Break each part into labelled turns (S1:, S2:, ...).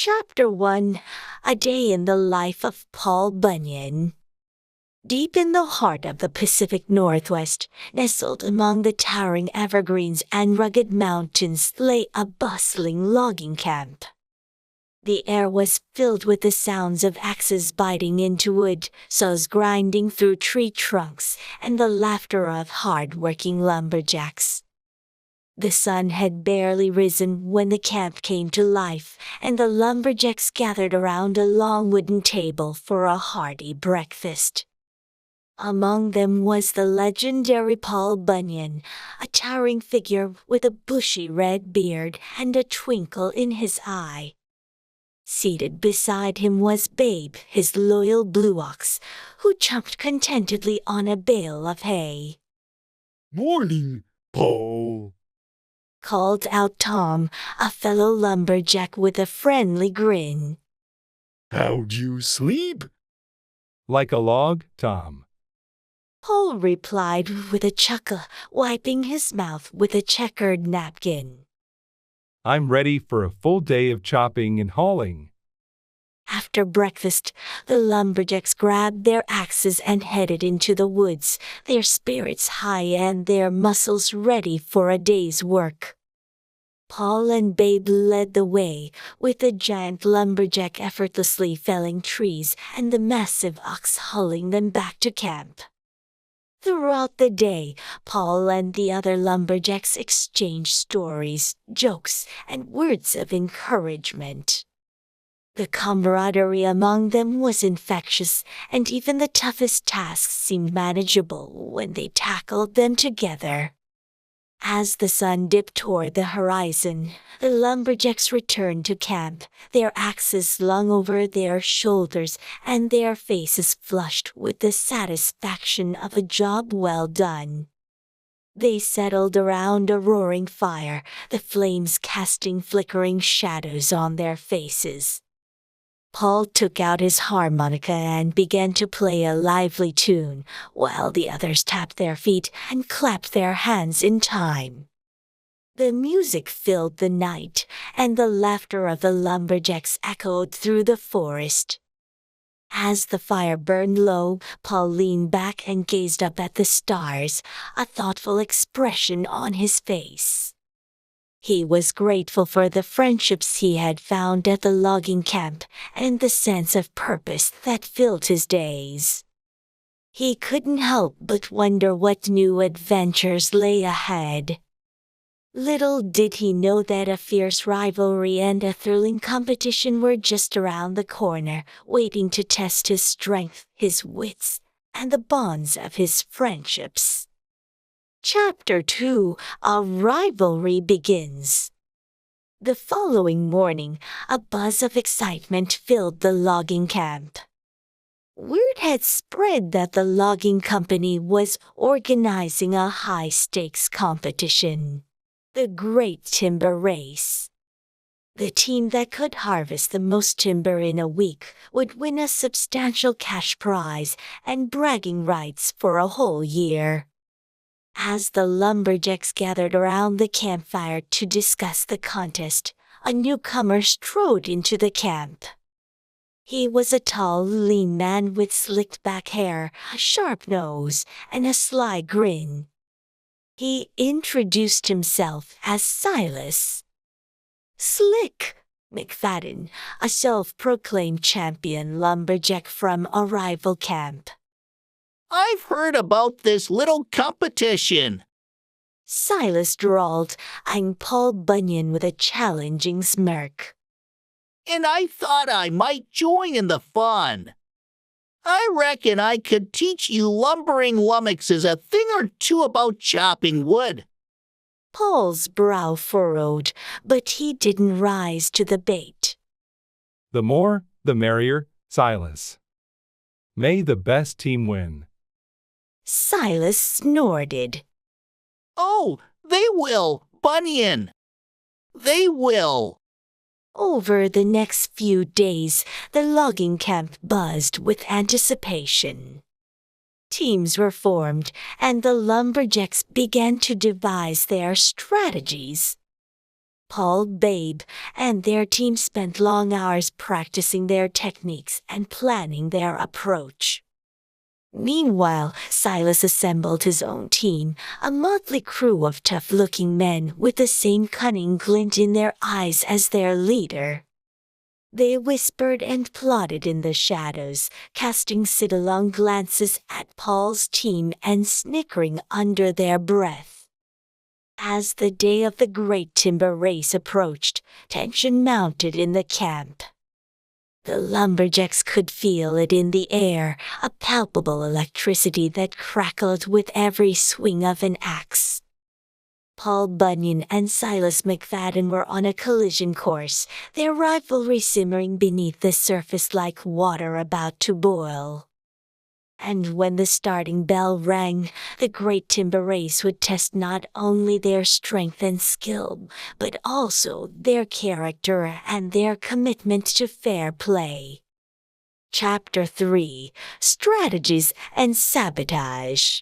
S1: Chapter 1: A Day in the Life of Paul Bunyan. Deep in the heart of the Pacific Northwest, nestled among the towering evergreens and rugged mountains, lay a bustling logging camp. The air was filled with the sounds of axes biting into wood, saws grinding through tree trunks, and the laughter of hard-working lumberjacks. The sun had barely risen when the camp came to life, and the lumberjacks gathered around a long wooden table for a hearty breakfast. Among them was the legendary Paul Bunyan, a towering figure with a bushy red beard and a twinkle in his eye. Seated beside him was Babe, his loyal blue ox, who chomped contentedly on a bale of hay.
S2: "Morning, Paul,"
S1: called out Tom, a fellow lumberjack with a friendly grin.
S2: "How'd you sleep?"
S3: "Like a log, Tom."
S1: Paul replied with a chuckle, wiping his mouth with a checkered napkin.
S3: "I'm ready for a full day of chopping and hauling."
S1: After breakfast, the lumberjacks grabbed their axes and headed into the woods, their spirits high and their muscles ready for a day's work. Paul and Babe led the way, with the giant lumberjack effortlessly felling trees and the massive ox hauling them back to camp. Throughout the day, Paul and the other lumberjacks exchanged stories, jokes, and words of encouragement. The camaraderie among them was infectious, and even the toughest tasks seemed manageable when they tackled them together. As the sun dipped toward the horizon, the lumberjacks returned to camp, their axes slung over their shoulders and their faces flushed with the satisfaction of a job well done. They settled around a roaring fire, the flames casting flickering shadows on their faces. Paul took out his harmonica and began to play a lively tune, while the others tapped their feet and clapped their hands in time. The music filled the night, and the laughter of the lumberjacks echoed through the forest. As the fire burned low, Paul leaned back and gazed up at the stars, a thoughtful expression on his face. He was grateful for the friendships he had found at the logging camp and the sense of purpose that filled his days. He couldn't help but wonder what new adventures lay ahead. Little did he know that a fierce rivalry and a thrilling competition were just around the corner, waiting to test his strength, his wits, and the bonds of his friendships. Chapter 2: A Rivalry Begins. The following morning, a buzz of excitement filled the logging camp. Word had spread that the logging company was organizing a high-stakes competition, the Great Timber Race. The team that could harvest the most timber in a week would win a substantial cash prize and bragging rights for a whole year. As the lumberjacks gathered around the campfire to discuss the contest, a newcomer strode into the camp. He was a tall, lean man with slicked back hair, a sharp nose, and a sly grin. He introduced himself as Silas "Slick" McFadden, a self-proclaimed champion lumberjack from a rival camp.
S4: "I've heard about this little competition,"
S1: Silas drawled, eyeing Paul Bunyan with a challenging smirk.
S4: "and I thought I might join in the fun. I reckon I could teach you lumbering lummoxes a thing or two about chopping wood."
S1: Paul's brow furrowed, but he didn't rise to the bait.
S3: "The more, the merrier, Silas. May the best team win."
S1: Silas snorted.
S4: "Oh, they will, Bunyan. They will."
S1: Over the next few days, the logging camp buzzed with anticipation. Teams were formed, and the lumberjacks began to devise their strategies. Paul, Babe, and their team spent long hours practicing their techniques and planning their approach. Meanwhile, Silas assembled his own team, a motley crew of tough-looking men with the same cunning glint in their eyes as their leader. They whispered and plotted in the shadows, casting sidelong glances at Paul's team and snickering under their breath. As the day of the great timber race approached, tension mounted in the camp. The lumberjacks could feel it in the air, a palpable electricity that crackled with every swing of an axe. Paul Bunyan and Silas McFadden were on a collision course, their rivalry simmering beneath the surface like water about to boil. And when the starting bell rang, the great timber race would test not only their strength and skill, but also their character and their commitment to fair play. Chapter 3: Strategies and Sabotage.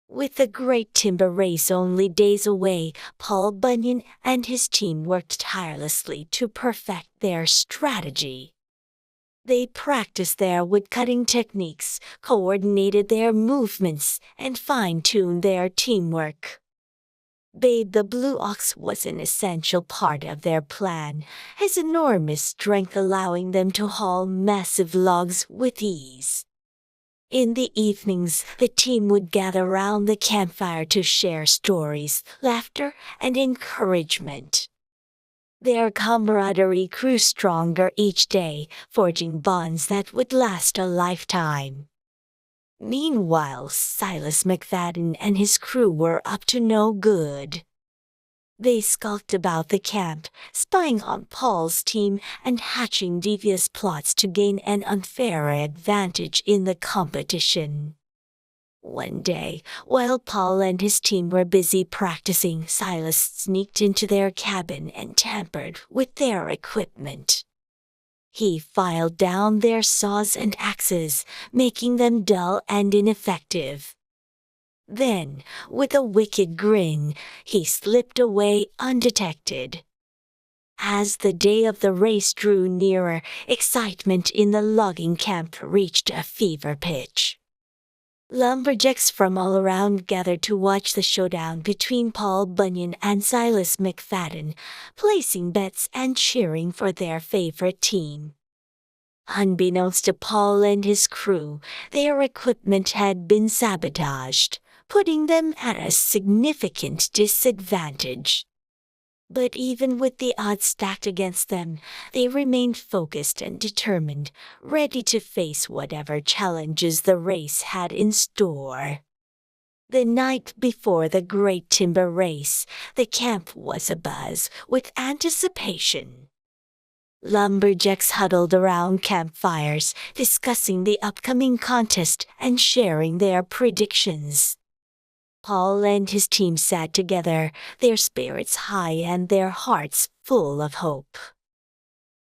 S1: With the great timber race only days away, Paul Bunyan and his team worked tirelessly to perfect their strategy. They practiced their woodcutting techniques, coordinated their movements, and fine-tuned their teamwork. Babe the blue ox was an essential part of their plan, his enormous strength allowing them to haul massive logs with ease. In the evenings, the team would gather round the campfire to share stories, laughter, and encouragement. Their camaraderie grew stronger each day, forging bonds that would last a lifetime. Meanwhile, Silas McFadden and his crew were up to no good. They skulked about the camp, spying on Paul's team and hatching devious plots to gain an unfair advantage in the competition. One day, while Paul and his team were busy practicing, Silas sneaked into their cabin and tampered with their equipment. He filed down their saws and axes, making them dull and ineffective. Then, with a wicked grin, he slipped away undetected. As the day of the race drew nearer, excitement in the logging camp reached a fever pitch. Lumberjacks from all around gathered to watch the showdown between Paul Bunyan and Silas McFadden, placing bets and cheering for their favorite team. Unbeknownst to Paul and his crew, their equipment had been sabotaged, putting them at a significant disadvantage. But even with the odds stacked against them, they remained focused and determined, ready to face whatever challenges the race had in store. The night before the great timber race, the camp was abuzz with anticipation. Lumberjacks huddled around campfires, discussing the upcoming contest and sharing their predictions. Paul and his team sat together, their spirits high and their hearts full of hope.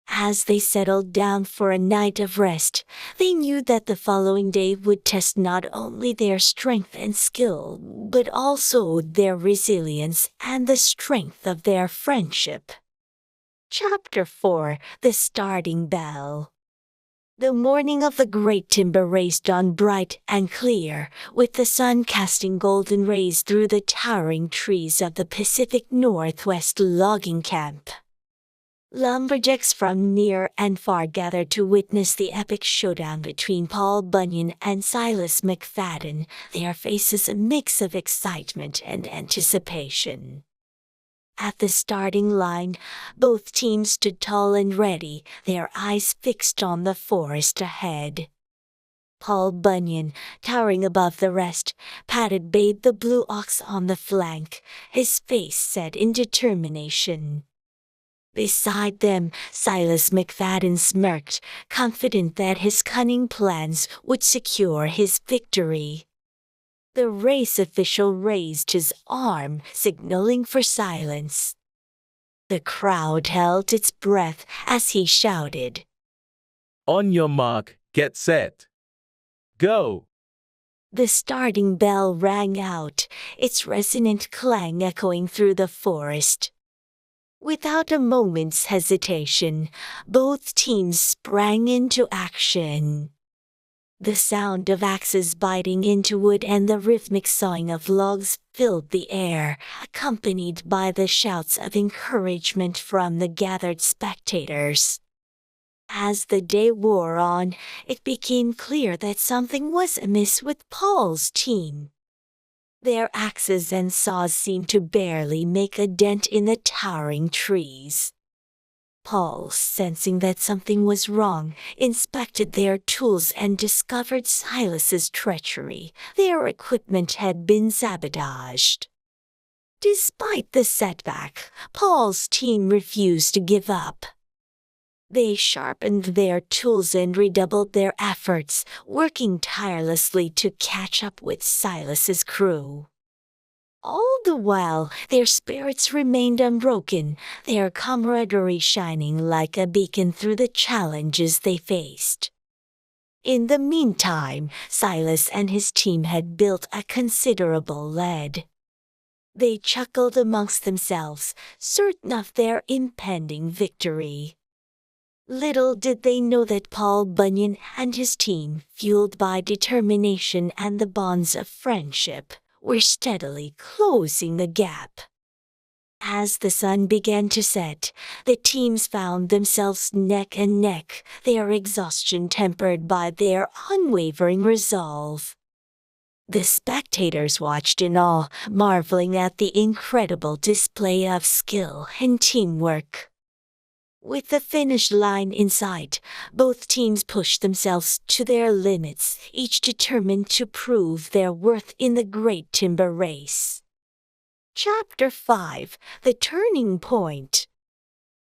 S1: As they settled down for a night of rest, they knew that the following day would test not only their strength and skill, but also their resilience and the strength of their friendship. Chapter 4: The Starting Bell. The morning of the great timber race dawned bright and clear, with the sun casting golden rays through the towering trees of the Pacific Northwest logging camp. Lumberjacks from near and far gathered to witness the epic showdown between Paul Bunyan and Silas McFadden, their faces a mix of excitement and anticipation. At the starting line, both teams stood tall and ready, their eyes fixed on the forest ahead. Paul Bunyan, towering above the rest, patted Babe the blue ox on the flank, his face set in determination. Beside them, Silas McFadden smirked, confident that his cunning plans would secure his victory. The race official raised his arm, signaling for silence. The crowd held its breath as he shouted,
S5: "On your mark, get set. Go!"
S1: The starting bell rang out, its resonant clang echoing through the forest. Without a moment's hesitation, both teams sprang into action. The sound of axes biting into wood and the rhythmic sawing of logs filled the air, accompanied by the shouts of encouragement from the gathered spectators. As the day wore on, it became clear that something was amiss with Paul's team. Their axes and saws seemed to barely make a dent in the towering trees. Paul, sensing that something was wrong, inspected their tools and discovered Silas's treachery. Their equipment had been sabotaged. Despite the setback, Paul's team refused to give up. They sharpened their tools and redoubled their efforts, working tirelessly to catch up with Silas's crew. All the while, their spirits remained unbroken, their camaraderie shining like a beacon through the challenges they faced. In the meantime, Silas and his team had built a considerable lead. They chuckled amongst themselves, certain of their impending victory. Little did they know that Paul Bunyan and his team, fueled by determination and the bonds of friendship, were steadily closing the gap. As the sun began to set, the teams found themselves neck and neck, their exhaustion tempered by their unwavering resolve. The spectators watched in awe, marveling at the incredible display of skill and teamwork. With the finish line in sight, both teams pushed themselves to their limits, each determined to prove their worth in the great timber race. Chapter 5: The Turning Point.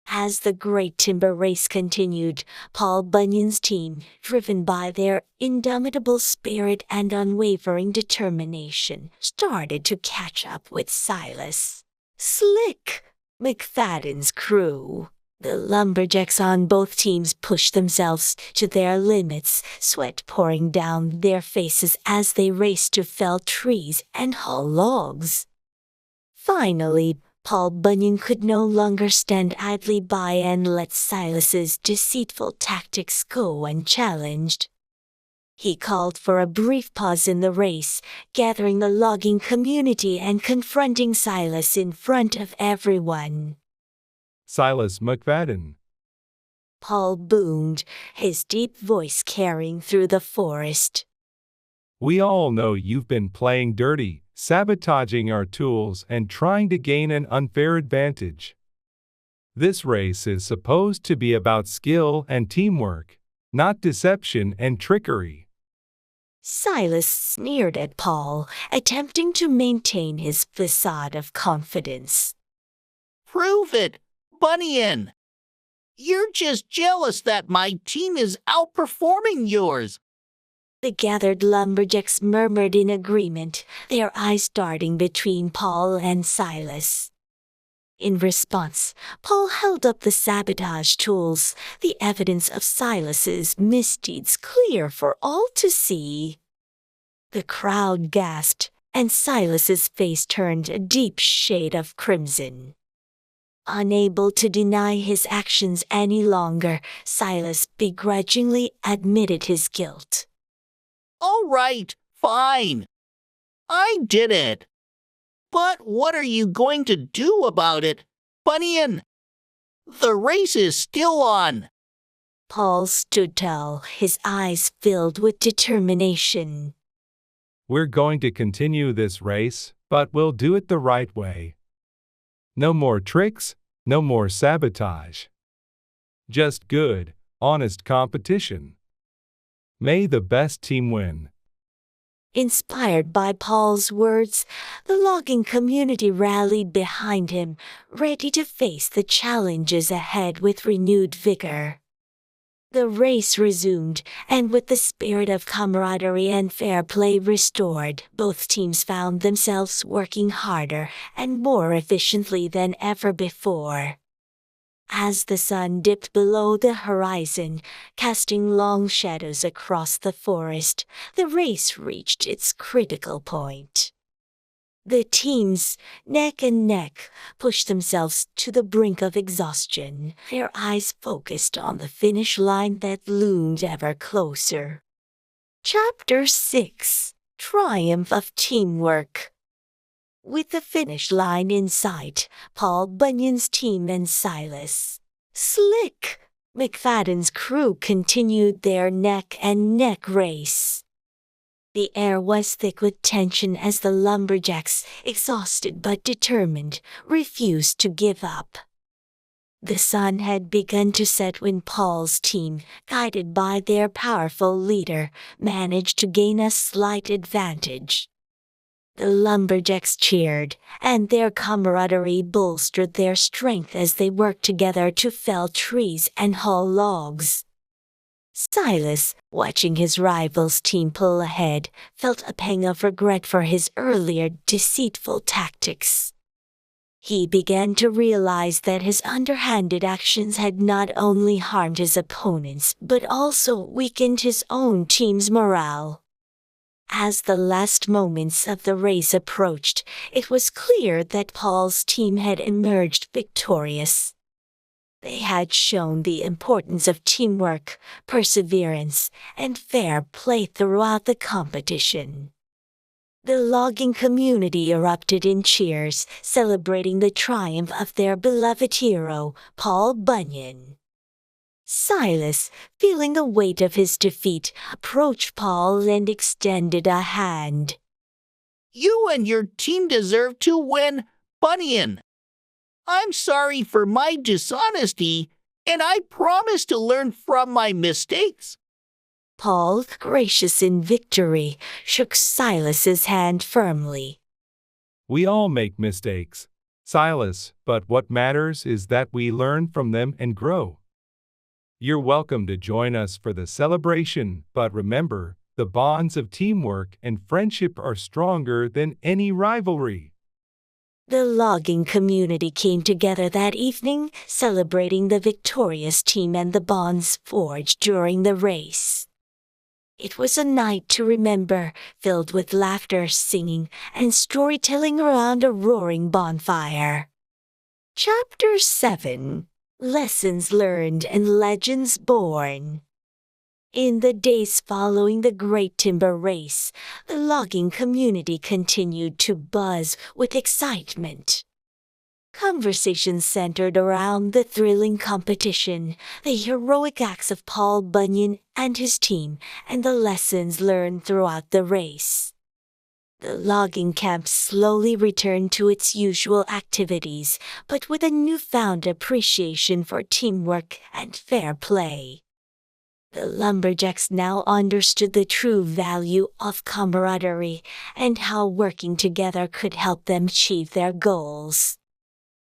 S1: As the great timber race continued, Paul Bunyan's team, driven by their indomitable spirit and unwavering determination, started to catch up with Silas, Slick, McFadden's crew. The lumberjacks on both teams pushed themselves to their limits, sweat pouring down their faces as they raced to fell trees and haul logs. Finally, Paul Bunyan could no longer stand idly by and let Silas's deceitful tactics go unchallenged. He called for a brief pause in the race, gathering the logging community and confronting Silas in front of everyone.
S3: Silas McFadden.
S1: Paul boomed, his deep voice carrying through the forest.
S3: We all know you've been playing dirty, sabotaging our tools and trying to gain an unfair advantage. This race is supposed to be about skill and teamwork, not deception and trickery.
S1: Silas sneered at Paul, attempting to maintain his facade of confidence.
S4: Prove it, Bunyan! You're just jealous that my team is outperforming yours.
S1: The gathered lumberjacks murmured in agreement, their eyes darting between Paul and Silas. In response, Paul held up the sabotage tools, the evidence of Silas's misdeeds clear for all to see. The crowd gasped, and Silas's face turned a deep shade of crimson. Unable to deny his actions any longer, Silas begrudgingly admitted his guilt.
S4: All right, fine. I did it. But what are you going to do about it, Bunyan? The race is still on.
S1: Paul stood tall, his eyes filled with determination.
S3: We're going to continue this race, but we'll do it the right way. No more tricks, no more sabotage. Just good, honest competition. May the best team win.
S1: Inspired by Paul's words, the logging community rallied behind him, ready to face the challenges ahead with renewed vigor. The race resumed, and with the spirit of camaraderie and fair play restored, both teams found themselves working harder and more efficiently than ever before. As the sun dipped below the horizon, casting long shadows across the forest, the race reached its critical point. The teams, neck and neck, pushed themselves to the brink of exhaustion, their eyes focused on the finish line that loomed ever closer. Chapter 6: Triumph of Teamwork. With the finish line in sight, Paul Bunyan's team and Silas Slick McFadden's crew continued their neck-and-neck race. The air was thick with tension as the lumberjacks, exhausted but determined, refused to give up. The sun had begun to set when Paul's team, guided by their powerful leader, managed to gain a slight advantage. The lumberjacks cheered, and their camaraderie bolstered their strength as they worked together to fell trees and haul logs. Silas, watching his rival's team pull ahead, felt a pang of regret for his earlier deceitful tactics. He began to realize that his underhanded actions had not only harmed his opponents but also weakened his own team's morale. As the last moments of the race approached, it was clear that Paul's team had emerged victorious. They had shown the importance of teamwork, perseverance, and fair play throughout the competition. The logging community erupted in cheers, celebrating the triumph of their beloved hero, Paul Bunyan. Silas, feeling the weight of his defeat, approached Paul and extended a hand.
S4: You and your team deserve to win, Bunyan. I'm sorry for my dishonesty, and I promise to learn from my mistakes.
S1: Paul, gracious in victory, shook Silas's hand firmly.
S3: We all make mistakes, Silas, but what matters is that we learn from them and grow. You're welcome to join us for the celebration, but remember, the bonds of teamwork and friendship are stronger than any rivalry.
S1: The logging community came together that evening, celebrating the victorious team and the bonds forged during the race. It was a night to remember, filled with laughter, singing, and storytelling around a roaring bonfire. Chapter 7: Lessons Learned and Legends Born. In the days following the Great Timber Race, the logging community continued to buzz with excitement. Conversations centered around the thrilling competition, the heroic acts of Paul Bunyan and his team, and the lessons learned throughout the race. The logging camp slowly returned to its usual activities, but with a newfound appreciation for teamwork and fair play. The lumberjacks now understood the true value of camaraderie and how working together could help them achieve their goals.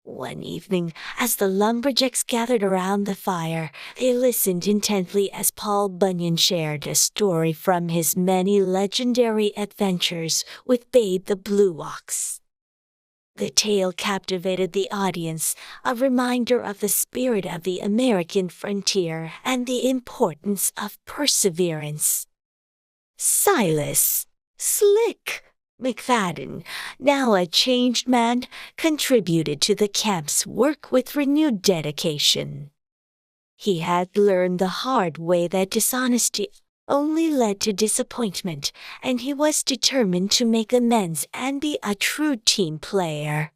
S1: One evening, as the lumberjacks gathered around the fire, they listened intently as Paul Bunyan shared a story from his many legendary adventures with Babe the Blue Ox. The tale captivated the audience, a reminder of the spirit of the American frontier and the importance of perseverance. Silas Slick McFadden, now a changed man, contributed to the camp's work with renewed dedication. He had learned the hard way that dishonesty only led to disappointment, and he was determined to make amends and be a true team player.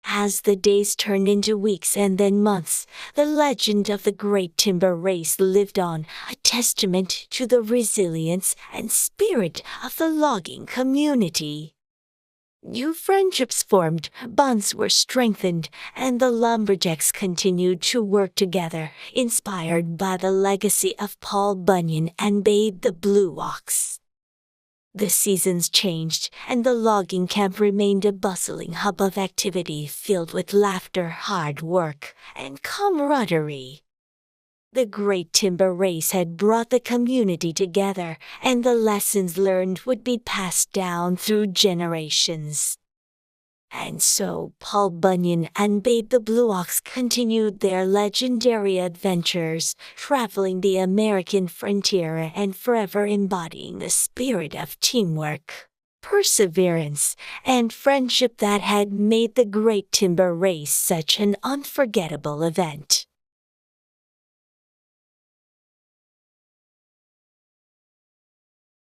S1: As the days turned into weeks and then months, the legend of the Great Timber Race lived on, a testament to the resilience and spirit of the logging community. New friendships formed, bonds were strengthened, and the lumberjacks continued to work together, inspired by the legacy of Paul Bunyan and Babe the Blue Ox. The seasons changed, and the logging camp remained a bustling hub of activity filled with laughter, hard work, and camaraderie. The Great Timber Race had brought the community together, and the lessons learned would be passed down through generations. And so Paul Bunyan and Babe the Blue Ox continued their legendary adventures, traveling the American frontier and forever embodying the spirit of teamwork, perseverance, and friendship that had made the Great Timber Race such an unforgettable event.